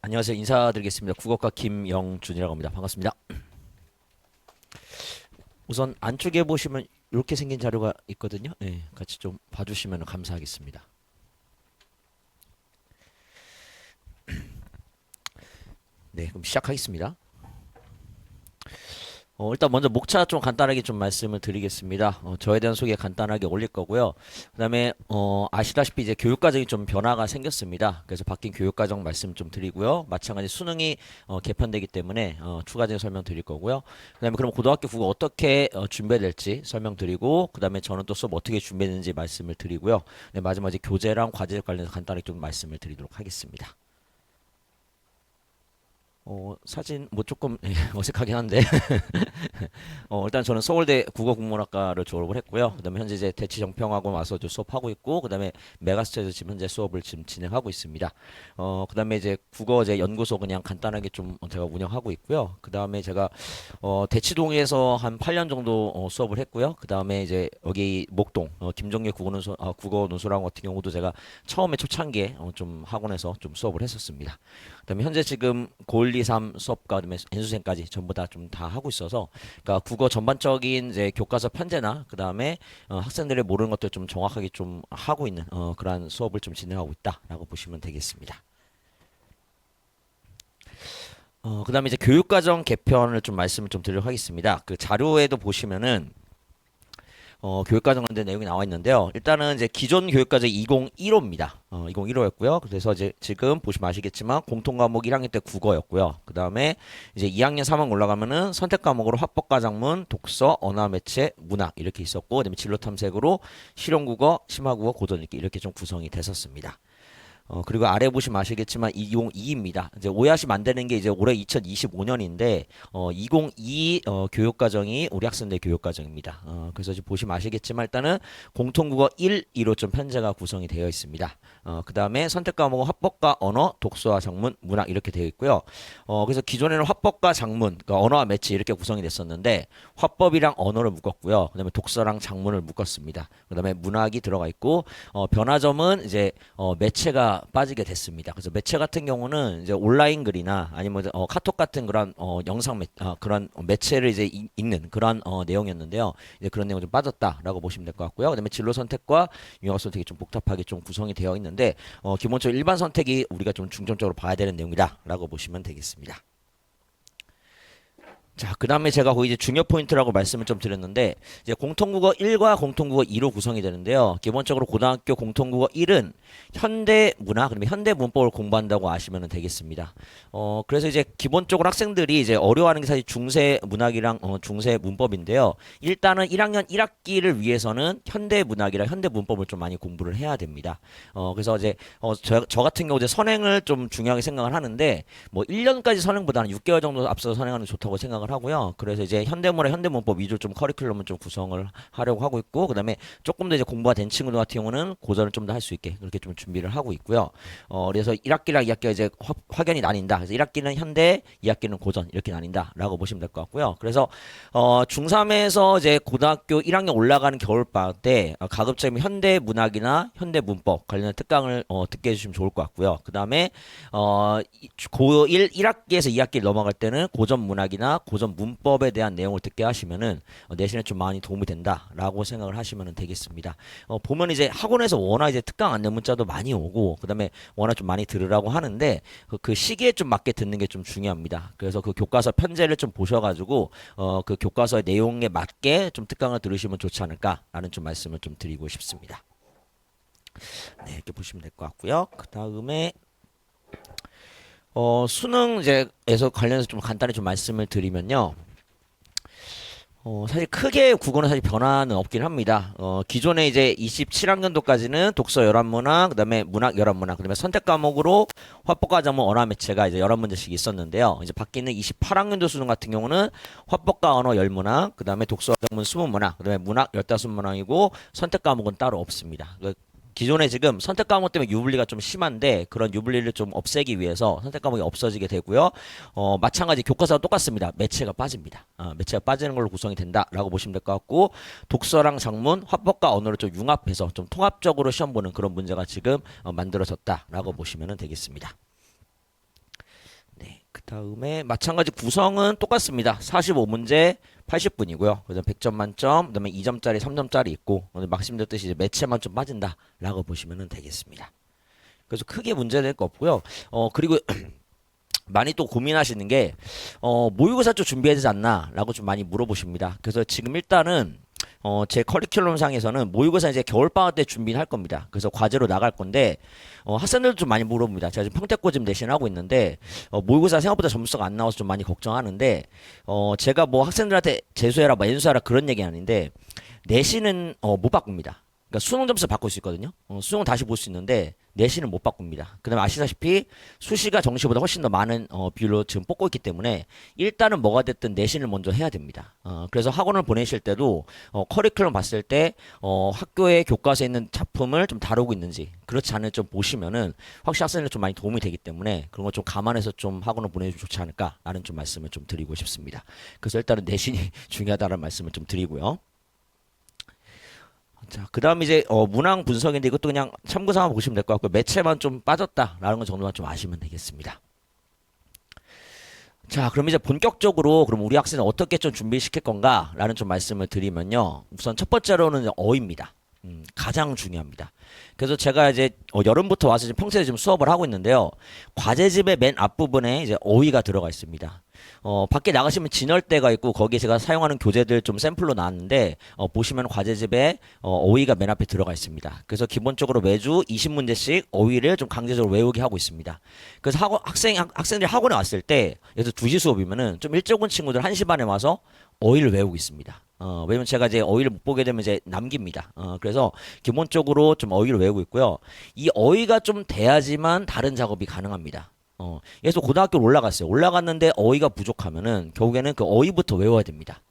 안녕하세요. 인사드리겠습니다. 국어과 김영준이라고 합니다. 반갑습니다. 우선 안쪽에 보시면 이렇게 생긴 자료가 있거든요. 네, 같이 좀 봐주시면 감사하겠습니다. 네, 그럼 시작하겠습니다. 일단 먼저 목차 좀 간단하게 좀 말씀을 드리겠습니다. 저에 대한 소개 간단하게 올릴 거고요. 그다음에 아시다시피 이제 교육 과정이 좀 변화가 생겼습니다. 그래서 바뀐 교육 과정 말씀 좀 드리고요. 마찬가지 수능이 개편되기 때문에 추가적인 설명 드릴 거고요. 그다음에 그럼 고등학교 국어 어떻게 준비될지 설명드리고, 그다음에 저는 또 수업 어떻게 준비했는지 말씀을 드리고요. 네, 마지막에 교재랑 과제 관련해서 간단하게 좀 말씀을 드리도록 하겠습니다. 사진 뭐 조금 어색하긴 한데 일단 저는 서울대 국어국문학과를 졸업을 했고요. 그다음에 현재 이제 대치정평학원 와서 좀 수업하고 있고, 그다음에 메가스터에서 지금 현재 수업을 지금 진행하고 있습니다. 그다음에 이제 국어 이제 연구소 그냥 간단하게 좀 제가 운영하고 있고요. 그다음에 제가 대치동에서 한 8년 정도 수업을 했고요. 그다음에 이제 여기 목동 김종래 국어 논술학원 같은 경우도 제가 처음에 초창기에 좀 학원에서 좀 수업을 했었습니다. 그다음에 현재 지금 고1, 2, 3 수업과 그다음에 연수생까지 전부 다 좀 다 하고 있어서, 그러니까 국어 전반적인 이제 교과서 편제나 그다음에 학생들이 모르는 것들 좀 정확하게 좀 하고 있는 그러한 수업을 좀 진행하고 있다라고 보시면 되겠습니다. 그다음에 이제 교육과정 개편을 좀 말씀을 좀 드리도록 하겠습니다. 그 자료에도 보시면은 교육과정 관련 내용이 나와 있는데요. 일단은 이제 기존 교육과정 2015입니다. 2015였고요. 그래서 이제 지금 보시면 아시겠지만 공통 과목 1학년 때 국어였고요. 그 다음에 이제 2학년 3학년 올라가면은 선택 과목으로 화법과 작문, 독서, 언어 매체, 문학 이렇게 있었고, 그다음에 진로 탐색으로 실용국어, 심화국어, 고전읽기 이렇게 좀 구성이 됐었습니다. 그리고 아래 보시면 아시겠지만 2022입니다. 이제 오해하시면 안 되는 게 이제 올해 2025년인데 2022 교육과정이 우리 학생들 교육과정입니다. 그래서 지금 보시면 아시겠지만 일단은 공통국어 1, 2로 좀 편제가 구성이 되어 있습니다. 그 다음에 선택 과목은 화법과 언어, 독서와 작문, 문학 이렇게 되어 있고요. 그래서 기존에는 화법과 작문, 그러니까 언어와 매체 이렇게 구성이 됐었는데 화법이랑 언어를 묶었고요. 그 다음에 독서랑 작문을 묶었습니다. 그 다음에 문학이 들어가 있고, 변화점은 이제 매체가 빠지게 됐습니다. 그래서 매체 같은 경우는 이제 온라인 글이나 아니면 카톡 같은 그런 그런 매체를 이제 읽는 그런 내용이었는데요. 이제 그런 내용 좀 빠졌다라고 보시면 될 것 같고요. 그다음에 진로 선택과 융합 선택이 좀 복잡하게 좀 구성이 되어 있는데, 기본적으로 일반 선택이 우리가 좀 중점적으로 봐야 되는 내용이다라고 보시면 되겠습니다. 자, 그 다음에 제가 거기 이제 중요 포인트라고 말씀을 좀 드렸는데, 이제 공통국어 1과 공통국어 2로 구성이 되는데요. 기본적으로 고등학교 공통국어 1은 현대 문화, 그러면 현대 문법을 공부한다고 아시면 되겠습니다. 그래서 이제 기본적으로 학생들이 이제 어려워하는 게 사실 중세 문학이랑 중세 문법인데요. 일단은 1학년 1학기를 위해서는 현대 문학이랑 현대 문법을 좀 많이 공부를 해야 됩니다. 그래서 이제 저 같은 경우 이제 선행을 좀 중요하게 생각을 하는데, 뭐 1년까지 선행보다는 6개월 정도 앞서서 선행하는 게 좋다고 생각을 하고요. 그래서 이제 현대문화, 현대문법 위주로 좀 커리큘럼을 좀 구성을 하려고 하고 있고, 그다음에 조금 더 이제 공부가 된 친구들 같은 경우는 고전을 좀 더 할 수 있게 그렇게 좀 준비를 하고 있고요. 그래서 1학기랑 2학기가 이제 확연히 나뉜다. 그래서 1학기는 현대, 2학기는 고전 이렇게 나뉜다라고 보시면 될 것 같고요. 그래서 중3에서 이제 고등학교 1학년 올라가는 겨울방학 때 가급적이면 현대 문학이나 현대 문법 관련된 특강을 듣게 해주시면 좋을 것 같고요. 그다음에 고1 1학기에서 2학기를 넘어갈 때는 고전 문학이나 고전 문법에 대한 내용을 듣게 하시면은 내신에 좀 많이 도움이 된다라고 생각을 하시면 되겠습니다. 보면 이제 학원에서 워낙 이제 특강 안내 문자도 많이 오고, 그다음에 워낙 좀 많이 들으라고 하는데 그 시기에 좀 맞게 듣는 게 좀 중요합니다. 그래서 그 교과서 편제를 좀 보셔가지고 그 교과서의 내용에 맞게 좀 특강을 들으시면 좋지 않을까라는 좀 말씀을 좀 드리고 싶습니다. 네, 이렇게 보시면 될 것 같고요. 그 다음에 수능 이제에서 관련해서 좀 간단히 좀 말씀을 드리면요. 사실 크게 국어는 사실 변화는 없긴 합니다. 기존에 이제 27학년도까지는 독서 11문항, 그다음에 문학 11문항, 그다음에 선택 과목으로 화법과 작문, 언어 매체가 이제 11문제씩 있었는데요. 이제 바뀌는 28학년도 수능 같은 경우는 화법과 언어 10문항, 그다음에 독서 작문 20문항, 그다음에 문학 15문항이고 선택 과목은 따로 없습니다. 기존에 지금 선택 과목 때문에 유불리가 좀 심한데, 그런 유불리를 좀 없애기 위해서 선택 과목이 없어지게 되고요. 마찬가지 교과서가 똑같습니다. 매체가 빠집니다. 매체가 빠지는 걸로 구성이 된다라고 보시면 될 것 같고, 독서랑 작문, 화법과 언어를 좀 융합해서 좀 통합적으로 시험 보는 그런 문제가 지금 만들어졌다라고 보시면 되겠습니다. 다음에 마찬가지 구성은 똑같습니다. 45문제 80분이고요. 그다음 100점 만점, 그다음에 2점짜리, 3점짜리 있고 오늘 말씀드렸듯이 이제 매체만 좀 빠진다라고 보시면 되겠습니다. 그래서 크게 문제될 거 없고요. 그리고 많이 또 고민하시는 게 모의고사 쪽 준비해야 되지 않나라고 좀 많이 물어보십니다. 그래서 지금 일단은 제 커리큘럼 상에서는 모의고사 이제 겨울방학 때 준비를 할 겁니다. 그래서 과제로 나갈 건데 학생들도 좀 많이 물어봅니다. 제가 지금 평택고 지금 내신하고 있는데 모의고사 생각보다 점수가 안 나와서 좀 많이 걱정하는데 제가 뭐 학생들한테 재수해라 뭐 연수해라 그런 얘기 아닌데 내신은 못 바꿉니다. 그러니까 수능 점수 바꿀 수 있거든요. 수능은 다시 볼 수 있는데 내신은 못 바꿉니다. 그다음에 아시다시피 수시가 정시보다 훨씬 더 많은 비율로 지금 뽑고 있기 때문에 일단은 뭐가 됐든 내신을 먼저 해야 됩니다. 그래서 학원을 보내실 때도 커리큘럼 봤을 때 학교의 교과서에 있는 작품을 좀 다루고 있는지 그렇지 않을 좀 보시면은 확실히 학생들 좀 많이 도움이 되기 때문에 그런 거 좀 감안해서 좀 학원을 보내주면 좋지 않을까라는 좀 말씀을 좀 드리고 싶습니다. 그래서 일단은 내신이 중요하다는 말씀을 좀 드리고요. 자, 그 다음 이제 문항 분석인데 이것도 그냥 참고 삼아 보시면 될 것 같고 매체만 좀 빠졌다라는 것 정도만 좀 아시면 되겠습니다. 자, 그럼 이제 본격적으로 그럼 우리 학생은 어떻게 좀 준비시킬 건가라는 좀 말씀을 드리면요. 우선 첫 번째로는 어입니다. 가장 중요합니다. 그래서 제가 이제 여름부터 와서 지금 평소에 지금 수업을 하고 있는데요. 과제집의 맨 앞부분에 이제 어휘가 들어가 있습니다. 밖에 나가시면 진열대가 있고 거기에 제가 사용하는 교재들 좀 샘플로 나왔는데 보시면 과제집에 어휘가 맨 앞에 들어가 있습니다. 그래서 기본적으로 매주 20문제씩 어휘를 좀 강제적으로 외우게 하고 있습니다. 그래서 학생들이 학원에 왔을 때 예를 들어 2시 수업이면은 좀 일찍 온 친구들 1시 반에 와서 어휘를 외우고 있습니다. 왜냐면 제가 이제 어휘를 못 보게 되면 이제 남깁니다. 그래서 기본적으로 좀 어휘를 외우고 있고요. 이 어휘가 좀 돼야지만 다른 작업이 가능합니다. 그래서 고등학교로 올라갔어요. 올라갔는데 어휘가 부족하면은 결국에는 그 어휘부터 외워야 됩니다.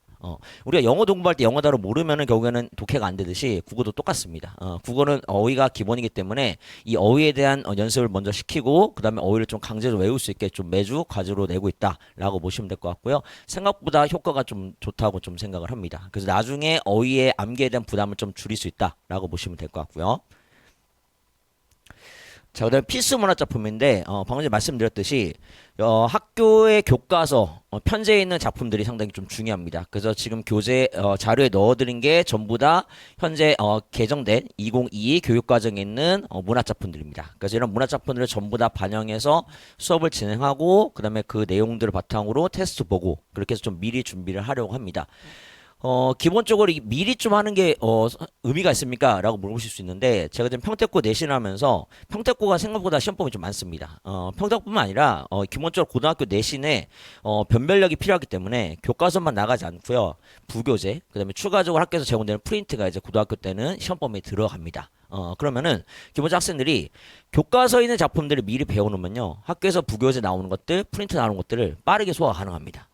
우리가 영어 공부할 때 영어 단어 모르면은 결국에는 독해가 안 되듯이 국어도 똑같습니다. 국어는 어휘가 기본이기 때문에 이 어휘에 대한 연습을 먼저 시키고 그 다음에 어휘를 좀 강제로 외울 수 있게 좀 매주 과제로 내고 있다라고 보시면 될 것 같고요. 생각보다 효과가 좀 좋다고 좀 생각을 합니다. 그래서 나중에 어휘의 암기에 대한 부담을 좀 줄일 수 있다라고 보시면 될 것 같고요. 자, 그다음에 필수 문학작품인데 방금 전에 말씀드렸듯이 학교의 교과서 편제에 있는 작품들이 상당히 좀 중요합니다. 그래서 지금 교재 자료에 넣어드린 게 전부 다 현재 개정된 2022 교육과정에 있는 문학작품들입니다. 그래서 이런 문학작품들을 전부 다 반영해서 수업을 진행하고 그다음에 그 내용들을 바탕으로 테스트 보고 그렇게 해서 좀 미리 준비를 하려고 합니다. 기본적으로 미리 좀 하는 게, 의미가 있습니까? 라고 물어보실 수 있는데, 제가 지금 평택고 내신을 하면서, 평택고가 생각보다 시험범위 좀 많습니다. 평택뿐만 아니라, 기본적으로 고등학교 내신에, 변별력이 필요하기 때문에, 교과서만 나가지 않고요 부교재, 그 다음에 추가적으로 학교에서 제공되는 프린트가 이제 고등학교 때는 시험범위에 들어갑니다. 그러면은, 기본적으로 학생들이 교과서에 있는 작품들을 미리 배워놓으면요, 학교에서 부교재 나오는 것들, 프린트 나오는 것들을 빠르게 소화 가능합니다.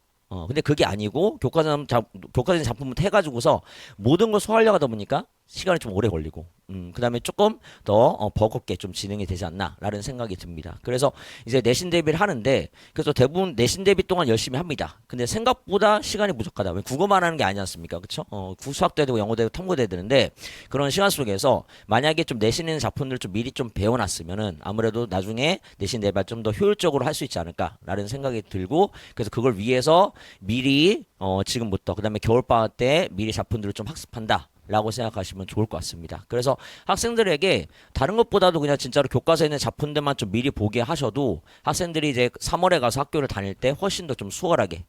근데 그게 아니고 교과서적인 작품부터 해가지고서 모든 걸 소화하려고 하다 보니까 시간이 좀 오래 걸리고 그 다음에 조금 더 버겁게 좀 진행이 되지 않나라는 생각이 듭니다. 그래서 이제 내신 대비를 하는데 그래서 대부분 내신 대비 동안 열심히 합니다. 근데 생각보다 시간이 부족하다. 왜 국어만 하는 게 아니지 않습니까? 그쵸? 수학도 해야 되고 영어도 해야 되고 탐구도 해야 되는데 그런 시간 속에서 만약에 좀 내신 있는 작품들을 좀 미리 좀 배워놨으면은 아무래도 나중에 내신 대비를 좀 더 효율적으로 할 수 있지 않을까라는 생각이 들고 그래서 그걸 위해서 미리 지금부터 그 다음에 겨울방학 때 미리 작품들을 좀 학습한다. 라고 생각하시면 좋을 것 같습니다. 그래서 학생들에게 다른 것보다도 그냥 진짜로 교과서에 있는 작품들만 좀 미리 보게 하셔도 학생들이 이제 3월에 가서 학교를 다닐 때 훨씬 더 좀 수월하게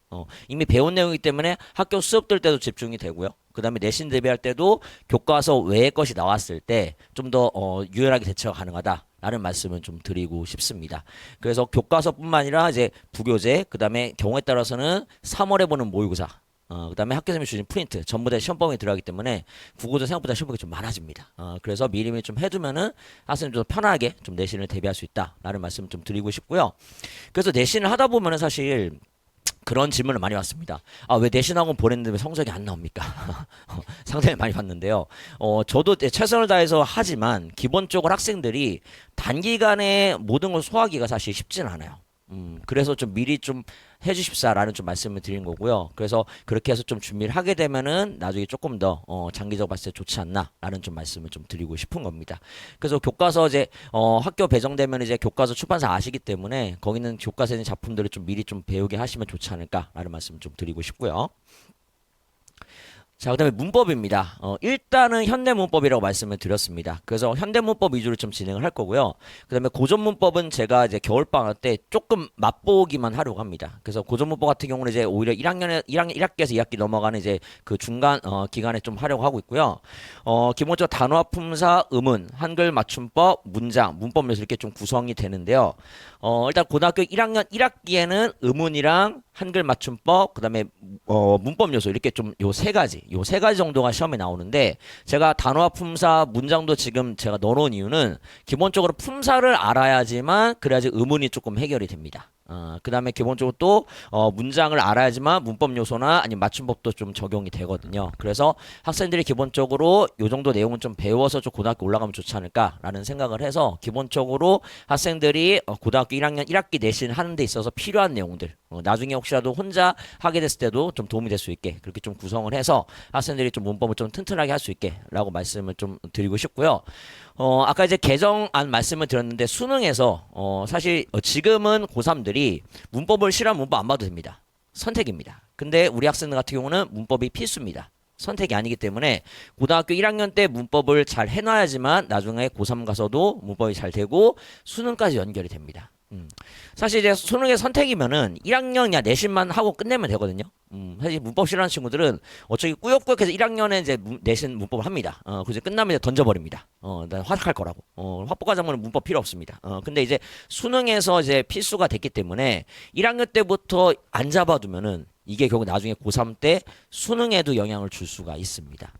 이미 배운 내용이기 때문에 학교 수업들 때도 집중이 되고요. 그 다음에 내신 대비할 때도 교과서 외의 것이 나왔을 때 좀 더 유연하게 대처가 가능하다. 라는 말씀을 좀 드리고 싶습니다. 그래서 교과서뿐만 아니라 이제 부교재, 그 다음에 경우에 따라서는 3월에 보는 모의고사, 그 다음에 학교에서 주신 프린트 전부 다 시험범위에 들어가기 때문에 국어도 생각보다 시험범위가 좀 많아집니다. 그래서 미리미리 좀 해두면은 학생들이 좀 편하게 좀 내신을 대비할 수 있다라는 말씀 좀 드리고 싶고요. 그래서 내신을 하다 보면은 사실 그런 질문을 많이 받습니다. 왜 내신학원 보냈는데 왜 성적이 안 나옵니까? 상당히 많이 받는데요. 저도 최선을 다해서 하지만 기본적으로 학생들이 단기간에 모든 걸 소화하기가 사실 쉽지는 않아요. 그래서 좀 미리 좀 해주십사라는 좀 말씀을 드린 거고요. 그래서 그렇게 해서 좀 준비를 하게 되면은 나중에 조금 더 장기적으로 봤을 때 좋지 않나라는 좀 말씀을 좀 드리고 싶은 겁니다. 그래서 교과서 이제 학교 배정되면 이제 교과서 출판사 아시기 때문에 거기는 교과서에 있는 작품들을 좀 미리 좀 배우게 하시면 좋지 않을까라는 말씀 좀 드리고 싶고요. 자, 그다음에 문법입니다. 일단은 현대문법이라고 말씀을 드렸습니다. 그래서 현대문법 위주로 좀 진행을 할 거고요. 그다음에 고전문법은 제가 이제 겨울방학 때 조금 맛보기만 하려고 합니다. 그래서 고전문법 같은 경우는 이제 오히려 1학기에서 2학기 넘어가는 이제 그 중간 기간에 좀 하려고 하고 있고요. 기본적으로 단어와 품사, 음은, 한글 맞춤법, 문장, 문법 요소 이렇게 좀 구성이 되는데요. 일단 고등학교 1학년 1학기에는 음운이랑 한글 맞춤법, 그다음에 문법 요소 이렇게 좀 요 세 가지 정도가 시험에 나오는데 제가 단어와 품사, 문장도 지금 제가 넣어놓은 이유는 기본적으로 품사를 알아야지만 그래야지 음운이 조금 해결이 됩니다. 그다음에 기본적으로 또 문장을 알아야지만 문법 요소나 아니면 맞춤법도 좀 적용이 되거든요. 그래서 학생들이 기본적으로 요 정도 내용은 좀 배워서 좀 고등학교 올라가면 좋지 않을까라는 생각을 해서 기본적으로 학생들이 고등학교 1학년 1학기 내신 하는 데 있어서 필요한 내용들 나중에 혹시라도 혼자 하게 됐을 때도 좀 도움이 될 수 있게 그렇게 좀 구성을 해서 학생들이 좀 문법을 좀 튼튼하게 할 수 있게 라고 말씀을 좀 드리고 싶고요. 아까 이제 개정안 말씀을 드렸는데 수능에서 사실 지금은 고3들이 문법을 싫어하면 문법 안 봐도 됩니다. 선택입니다. 근데 우리 학생들 같은 경우는 문법이 필수입니다. 선택이 아니기 때문에 고등학교 1학년 때 문법을 잘 해놔야지만 나중에 고3 가서도 문법이 잘 되고 수능까지 연결이 됩니다. 사실 이제 수능의 선택이면은 1학년 그냥 내신만 하고 끝내면 되거든요. 사실 문법 싫어하는 친구들은 어차피 꾸역꾸역해서 1학년에 이제 내신 문법을 합니다. 그래서 끝나면 이제 던져버립니다. 난 화학할 거라고. 확보과정문은 문법 필요 없습니다. 근데 이제 수능에서 이제 필수가 됐기 때문에 1학년 때부터 안 잡아두면은 이게 결국 나중에 고3 때 수능에도 영향을 줄 수가 있습니다.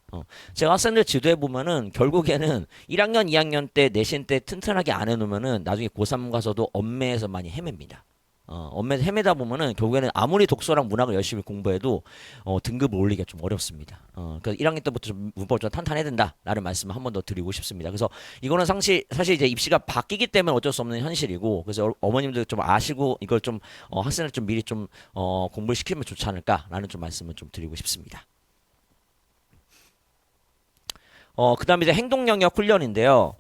제가 학생들 지도해 보면은 결국에는 1학년, 2학년 때 내신 때 튼튼하게 안 해놓으면은 나중에 고3 가서도 엄매에서 많이 헤맵니다. 엄매에서 헤매다 보면은 결국에는 아무리 독서랑 문학을 열심히 공부해도 등급을 올리기가 좀 어렵습니다. 그래서 1학년 때부터 좀 문법을 좀 탄탄해야 된다라는 말씀을 한 번 더 드리고 싶습니다. 그래서 이거는 사실 이제 입시가 바뀌기 때문에 어쩔 수 없는 현실이고 그래서 어머님들 좀 아시고 이걸 좀 학생을 좀 미리 좀 공부를 시키면 좋지 않을까라는 좀 말씀을 좀 드리고 싶습니다. 그다음에 이제 행동 영역 훈련인데요.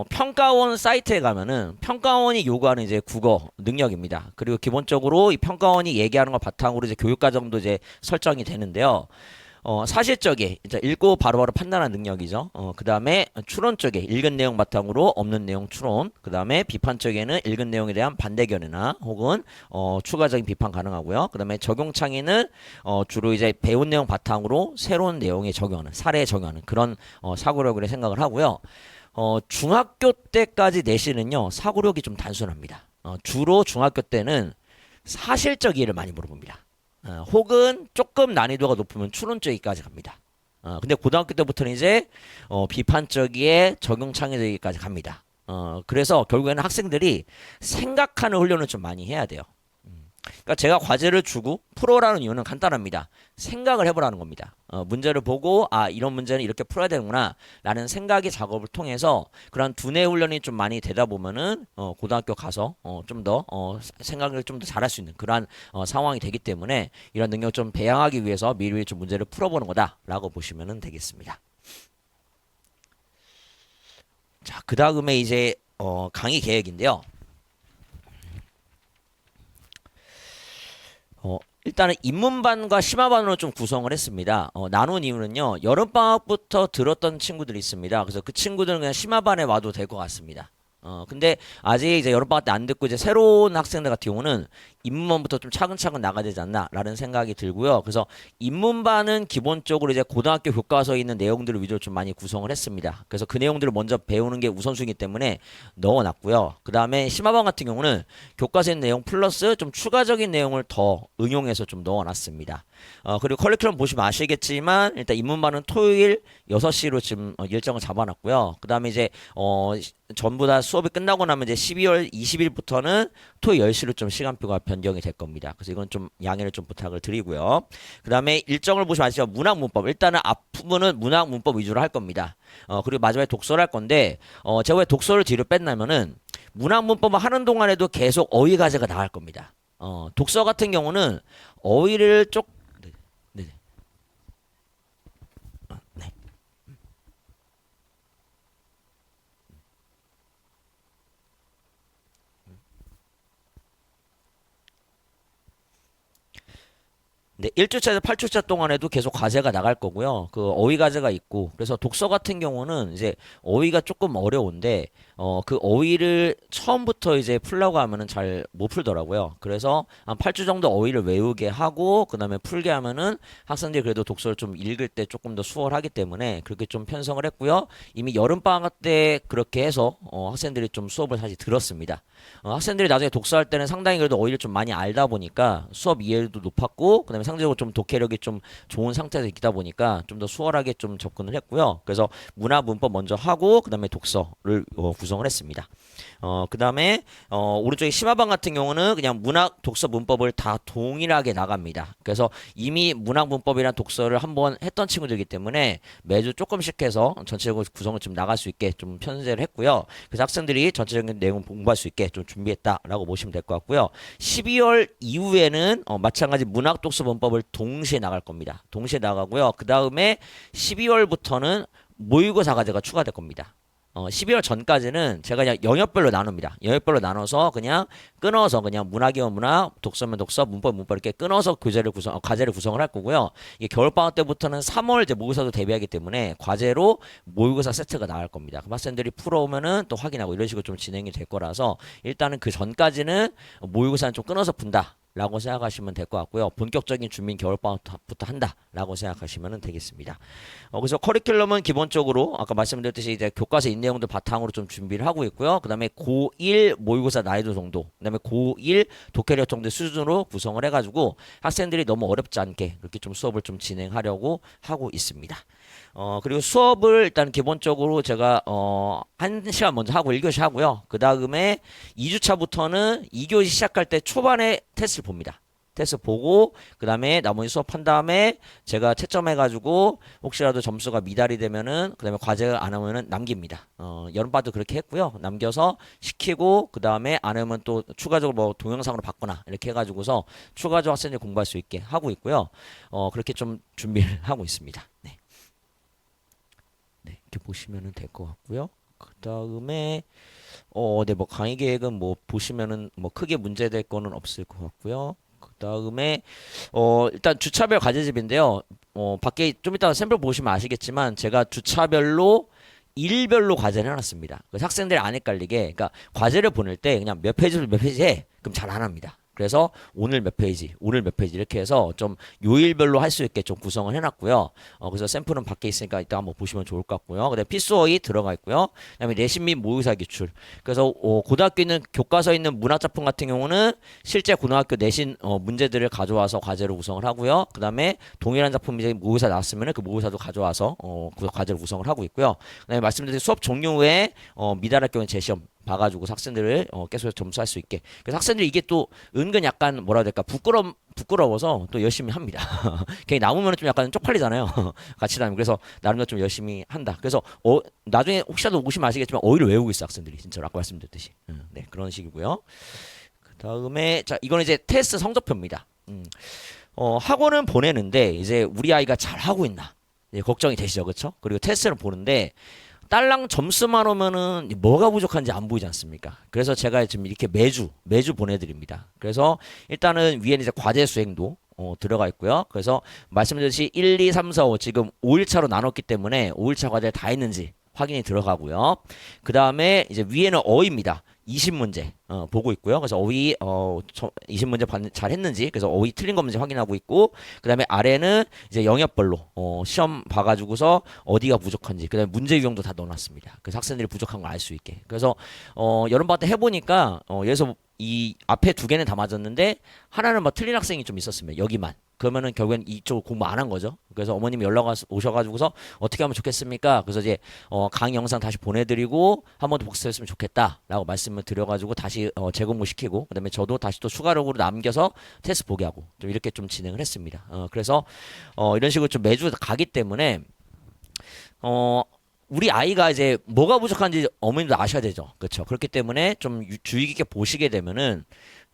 평가원 사이트에 가면은 평가원이 요구하는 이제 국어 능력입니다. 그리고 기본적으로 이 평가원이 얘기하는 걸 바탕으로 이제 교육과정도 이제 설정이 되는데요. 사실 적에 이제 읽고 바로바로 판단하는 능력이죠. 그 다음에 추론 쪽에 읽은 내용 바탕으로 없는 내용 추론. 그 다음에 비판 쪽에는 읽은 내용에 대한 반대견이나 혹은 추가적인 비판 가능하고요. 그 다음에 적용 창의는 주로 이제 배운 내용 바탕으로 새로운 내용에 적용하는 사례에 적용하는 그런 사고력을 생각을 하고요. 중학교 때까지 내신은요 사고력이 좀 단순합니다. 주로 중학교 때는 사실적 이해를 많이 물어봅니다. 혹은 조금 난이도가 높으면 추론적이기까지 갑니다. 근데 고등학교 때부터는 이제 비판적이에 적용창의적이기까지 갑니다. 그래서 결국에는 학생들이 생각하는 훈련을 좀 많이 해야 돼요. 그러니까 제가 과제를 주고 풀어라는 이유는 간단합니다. 생각을 해보라는 겁니다. 문제를 보고 이런 문제는 이렇게 풀어야 되는구나 라는 생각의 작업을 통해서 그런 두뇌 훈련이 좀 많이 되다 보면은 고등학교 가서 좀 더 생각을 좀 더 잘할 수 있는 그러한 상황이 되기 때문에 이런 능력을 좀 배양하기 위해서 미리 좀 문제를 풀어보는 거다라고 보시면 되겠습니다. 자, 그 다음에 이제 강의 계획인데요. 일단은 입문반과 심화반으로 좀 구성을 했습니다. 나눈 이유는요. 여름방학부터 들었던 친구들이 있습니다. 그래서 그 친구들은 그냥 심화반에 와도 될 것 같습니다. 근데 아직 이제 여름방학 때 안 듣고 이제 새로운 학생들 같은 경우는 입문반부터 좀 차근차근 나가야 되지 않나라는 생각이 들고요. 그래서 입문반은 기본적으로 이제 고등학교 교과서에 있는 내용들을 위주로 좀 많이 구성을 했습니다. 그래서 그 내용들을 먼저 배우는 게 우선순위이기 때문에 넣어놨고요. 그 다음에 심화반 같은 경우는 교과서에 있는 내용 플러스 좀 추가적인 내용을 더 응용해서 좀 넣어놨습니다. 그리고 커리큘럼 보시면 아시겠지만 일단 입문반은 토요일 6시로 지금 일정을 잡아놨고요. 그 다음에 이제 전부 다 수업이 끝나고 나면 이제 12월 20일부터는 토요일 10시로 좀 시간표가 변경이 될 겁니다. 그래서 이건 좀 양해를 좀 부탁을 드리고요. 그 다음에 일정을 보시면 아시죠? 문학 문법. 일단은 앞부분은 문학 문법 위주로 할 겁니다. 그리고 마지막에 독서를 할 건데 제가 왜 독서를 뒤로 뺐냐면은 문학 문법을 하는 동안에도 계속 어휘 과제가 나갈 겁니다. 독서 같은 경우는 어휘를 네, 네, 네. 네, 1주차에서 8주차 동안에도 계속 과제가 나갈 거고요. 그 어휘 과제가 있고, 그래서 독서 같은 경우는 이제 어휘가 조금 어려운데, 그 어휘를 처음부터 이제 풀려고 하면은 잘 못 풀더라고요. 그래서 한 8주 정도 어휘를 외우게 하고, 그 다음에 풀게 하면은 학생들이 그래도 독서를 좀 읽을 때 조금 더 수월하기 때문에 그렇게 좀 편성을 했고요. 이미 여름방학 때 그렇게 해서, 학생들이 좀 수업을 사실 들었습니다. 학생들이 나중에 독서할 때는 상당히 그래도 어휘를 좀 많이 알다 보니까 수업 이해도 높았고, 그다음에 상대적으로 좀 독해력이 좀 좋은 상태에서 있다 보니까 좀 더 수월하게 좀 접근을 했고요. 그래서 문화 문법 먼저 하고, 그다음에 독서를 구성을 했습니다. 그다음에 오른쪽에 심화반 같은 경우는 그냥 문학 독서 문법을 다 동일하게 나갑니다. 그래서 이미 문학 문법이란 독서를 한번 했던 친구들이기 때문에 매주 조금씩 해서 전체적으로 구성을 좀 나갈 수 있게 좀 편제를 했고요. 그래서 학생들이 전체적인 내용 공부할 수 있게 좀 준비했다라고 보시면 될 것 같고요. 12월 이후에는 마찬가지 문학 독서 문법을 동시에 나갈 겁니다. 동시에 나가고요. 그 다음에 12월부터는 모의고사 과제가 추가될 겁니다. 12월 전까지는 제가 그냥 영역별로 나눕니다. 영역별로 나눠서 그냥 끊어서 그냥 문학이면 문학, 독서면 독서, 문법 문법 이렇게 끊어서 과제를 구성을 할 거고요. 이게 겨울방학 때부터는 3월 이제 모의고사도 대비하기 때문에 과제로 모의고사 세트가 나갈 겁니다. 그럼 학생들이 풀어오면은 또 확인하고 이런 식으로 좀 진행이 될 거라서 일단은 그 전까지는 모의고사는 좀 끊어서 푼다. 라고 생각하시면 될 것 같고요. 본격적인 준비는 겨울방학부터 한다라고 생각하시면 되겠습니다. 그래서 커리큘럼은 기본적으로 아까 말씀드렸듯이 이제 교과서 인내용들 바탕으로 좀 준비를 하고 있고요. 그 다음에 고1 모의고사 난이도 정도, 그 다음에 고1 독해력 정도 수준으로 구성을 해가지고 학생들이 너무 어렵지 않게 이렇게 좀 수업을 좀 진행하려고 하고 있습니다. 그리고 수업을 일단 기본적으로 제가 1시간 먼저 하고 1교시 하고요. 그 다음에 2주차부터는 2교시 시작할 때 초반에 테스트를 봅니다. 테스트 보고 그 다음에 나머지 수업한 다음에 제가 채점해가지고 혹시라도 점수가 미달이 되면은 그 다음에 과제를 안 하면은 남깁니다. 여름방학도 그렇게 했고요. 남겨서 시키고 그 다음에 안 하면 또 추가적으로 뭐 동영상으로 받거나 이렇게 해가지고서 추가적으로 학생들이 공부할 수 있게 하고 있고요. 그렇게 좀 준비를 하고 있습니다. 네. 네, 이렇게 보시면은 될 것 같고요. 그 다음에 네, 뭐 강의 계획은 뭐 보시면은 뭐 크게 문제될 거는 없을 것 같고요. 그 다음에 일단 주차별 과제집인데요. 밖에 좀 이따 샘플 보시면 아시겠지만 제가 주차별로 일별로 과제를 해놨습니다. 그래서 학생들이 안 헷갈리게, 그러니까 과제를 보낼 때 그냥 몇 페이지를 몇 페이지 해, 그럼 잘 안 합니다. 그래서 오늘 몇 페이지, 오늘 몇 페이지 이렇게 해서 좀 요일별로 할 수 있게 좀 구성을 해놨고요. 그래서 샘플은 밖에 있으니까 이따 한번 보시면 좋을 것 같고요. 그다음에 필수어휘 들어가 있고요. 그다음에 내신 및 모의사 기출. 그래서 고등학교 있는 교과서에 있는 문학작품 같은 경우는 실제 고등학교 내신 문제들을 가져와서 과제를 구성을 하고요. 그다음에 동일한 작품이 모의사 나왔으면 그 모의사도 가져와서 그 과제를 구성을 하고 있고요. 그다음에 말씀드린 수업 종료 후에 미달할 경우에 재시험 봐가지고 학생들을 계속 점수할 수 있게. 그래서 학생들이 이게 또 은근 약간 뭐라 해야 될까 부끄러워서 또 열심히 합니다. 괜히 남으면 좀 약간 쪽팔리잖아요. 같이 다니면. 그래서 나름대로 좀 열심히 한다. 그래서 나중에 혹시라도 오시면 아시겠지만 어휘를 외우고 있어 학생들이 진짜로 아까 말씀드렸듯이. 네, 그런 식이고요. 그 다음에 자 이거는 이제 테스트 성적표입니다. 학원은 보내는데 이제 우리 아이가 잘 하고 있나 걱정이 되시죠, 그렇죠? 그리고 테스트를 보는데 딸랑 점수만 오면은 뭐가 부족한지 안 보이지 않습니까? 그래서 제가 지금 이렇게 매주 보내드립니다. 그래서 일단은 위에는 이제 과제 수행도 들어가 있고요. 그래서 말씀드렸듯이 1, 2, 3, 4, 5 지금 5일차로 나눴기 때문에 5일차 과제를 다 했는지 확인이 들어가고요. 그 다음에 이제 위에는 어휘입니다. 20문제 보고 있고요. 그래서 어휘 20문제 잘 했는지 그래서 어휘 틀린 거 문제 확인하고 있고 그 다음에 아래는 이제 영역별로 시험 봐가지고서 어디가 부족한지 그 다음에 문제 유형도 다 넣어놨습니다. 그래서 학생들이 부족한 걸 알 수 있게. 그래서 여름방학 때 해보니까 예서 이 앞에 두 개는 다 맞았는데 하나는 뭐 틀린 학생이 좀 있었으면 여기만. 그러면은 결국엔 이쪽 공부 안 한 거죠. 그래서 어머님이 연락 오셔가지고서 어떻게 하면 좋겠습니까? 그래서 이제 강의 영상 다시 보내드리고 한 번 더 복습했으면 좋겠다라고 말씀을 드려가지고 다시 재공부 시키고 그다음에 저도 다시 또 추가적으로 남겨서 테스트 보게 하고 좀 이렇게 좀 진행을 했습니다. 그래서 이런 식으로 좀 매주 가기 때문에 우리 아이가 이제 뭐가 부족한지 어머님도 아셔야 되죠. 그렇죠. 그렇기 때문에 좀 주의 깊게 보시게 되면은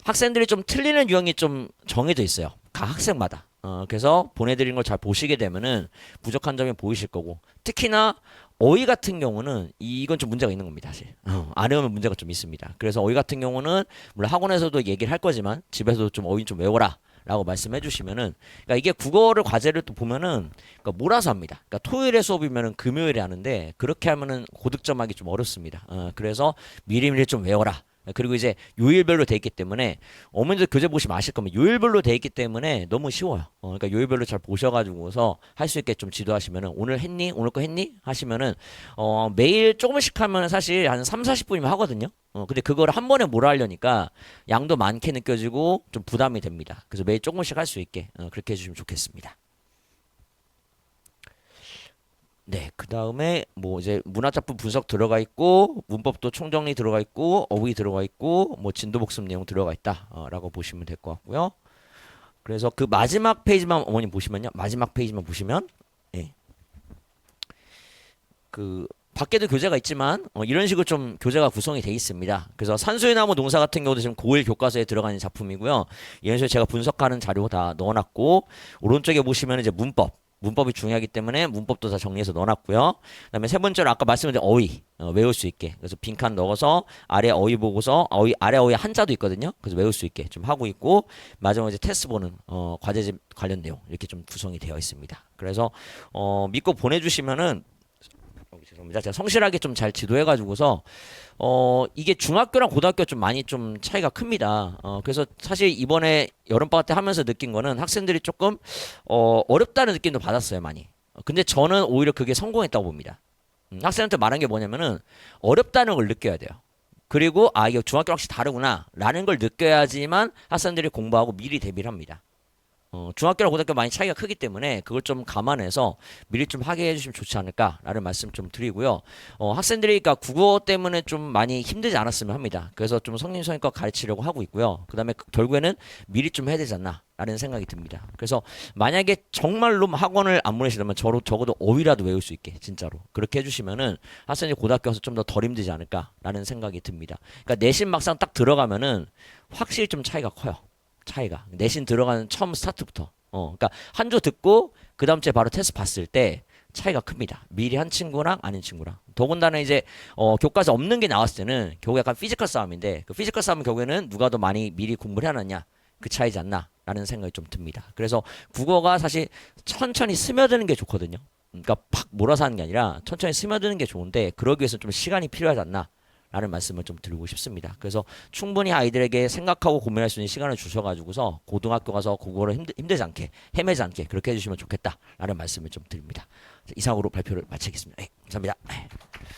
학생들이 좀 틀리는 유형이 좀 정해져 있어요. 각 학생마다. 그래서 보내드린 걸 잘 보시게 되면은 부족한 점이 보이실 거고, 특히나 어휘 같은 경우는 이건 좀 문제가 있는 겁니다, 사실. 안 외우면 문제가 좀 있습니다. 그래서 어휘 같은 경우는 물론 학원에서도 얘기를 할 거지만 집에서도 좀 어휘 좀 외워라. 라고 말씀해 주시면은, 그러니까 이게 국어를 과제를 또 보면은, 그러니까 몰아서 합니다. 그러니까 토요일에 수업이면은 금요일에 하는데, 그렇게 하면은 고득점하기 좀 어렵습니다. 그래서 미리미리 좀 외워라. 그리고 이제 요일별로 돼 있기 때문에 어머니들 교재 보시면 아실 겁니다. 요일별로 돼 있기 때문에 너무 쉬워요. 그러니까 요일별로 잘 보셔가지고서 할 수 있게 좀 지도하시면은, 오늘 했니? 오늘 거 했니? 하시면은 매일 조금씩 하면 사실 한 3, 40분이면 하거든요. 근데 그거를 한 번에 몰아 하려니까 양도 많게 느껴지고 좀 부담이 됩니다. 그래서 매일 조금씩 할 수 있게 그렇게 해주시면 좋겠습니다. 네, 그 다음에 뭐 이제 문화작품 분석 들어가 있고, 문법도 총정리 들어가 있고, 어휘 들어가 있고, 뭐 진도 복습 내용 들어가 있다라고 보시면 될 것 같고요. 그래서 그 마지막 페이지만 어머님 보시면요, 마지막 페이지만 보시면, 예, 그 밖에도 교재가 있지만 이런 식으로 좀 교재가 구성이 돼 있습니다. 그래서 산수유 나무 농사 같은 경우도 지금 고1 교과서에 들어가는 작품이고요. 이런 식으로 제가 분석하는 자료 다 넣어놨고, 오른쪽에 보시면 이제 문법이 중요하기 때문에 문법도 다 정리해서 넣어놨고요. 그다음에 세 번째로 아까 말씀드린 어휘 외울 수 있게, 그래서 빈칸 넣어서 아래 어휘 보고서 아래 어휘 한자도 있거든요. 그래서 외울 수 있게 좀 하고 있고, 마지막으로 이제 테스트 보는 과제집 관련 내용 이렇게 좀 구성이 되어 있습니다. 그래서 믿고 보내주시면은, 죄송합니다. 제가 성실하게 좀 잘 지도해가지고서 이게 중학교랑 고등학교 좀 많이 좀 차이가 큽니다. 그래서 사실 이번에 여름방학 때 하면서 느낀 거는 학생들이 조금 어렵다는 느낌도 받았어요, 많이. 근데 저는 오히려 그게 성공했다고 봅니다. 학생한테 말한 게 뭐냐면은 어렵다는 걸 느껴야 돼요. 그리고 이게 중학교 확실히 다르구나 라는 걸 느껴야지만 학생들이 공부하고 미리 대비를 합니다. 중학교랑 고등학교 많이 차이가 크기 때문에 그걸 좀 감안해서 미리 좀 하게 해주시면 좋지 않을까라는 말씀 좀 드리고요. 학생들이 그러니까 국어 때문에 좀 많이 힘들지 않았으면 합니다. 그래서 좀 성심성의껏 가르치려고 하고 있고요. 그 다음에 결국에는 미리 좀 해야 되지 않나 라는 생각이 듭니다. 그래서 만약에 정말로 학원을 안 보내시려면 적어도 어휘라도 외울 수 있게 진짜로 그렇게 해주시면은 학생이 고등학교 가서 좀 더 덜 힘들지 않을까라는 생각이 듭니다. 그러니까 내신 막상 딱 들어가면은 확실히 좀 차이가 커요. 차이가 내신 들어가는 처음 스타트부터 그러니까 한 주 듣고 그 다음 주에 바로 테스트 봤을 때 차이가 큽니다. 미리 한 친구랑 아닌 친구랑. 더군다나 이제 교과서 없는 게 나왔을 때는 결국 약간 피지컬 싸움인데, 그 피지컬 싸움은 결국에는 누가 더 많이 미리 공부를 해놨냐 그 차이지 않나 라는 생각이 좀 듭니다. 그래서 국어가 사실 천천히 스며드는 게 좋거든요. 그러니까 팍 몰아서 하는 게 아니라 천천히 스며드는 게 좋은데, 그러기 위해서 좀 시간이 필요하지 않나 라는 말씀을 좀 드리고 싶습니다. 그래서 충분히 아이들에게 생각하고 고민할 수 있는 시간을 주셔가지고서 고등학교 가서 국어를 힘들지 않게, 헤매지 않게 그렇게 해주시면 좋겠다라는 말씀을 좀 드립니다. 이상으로 발표를 마치겠습니다. 네, 감사합니다.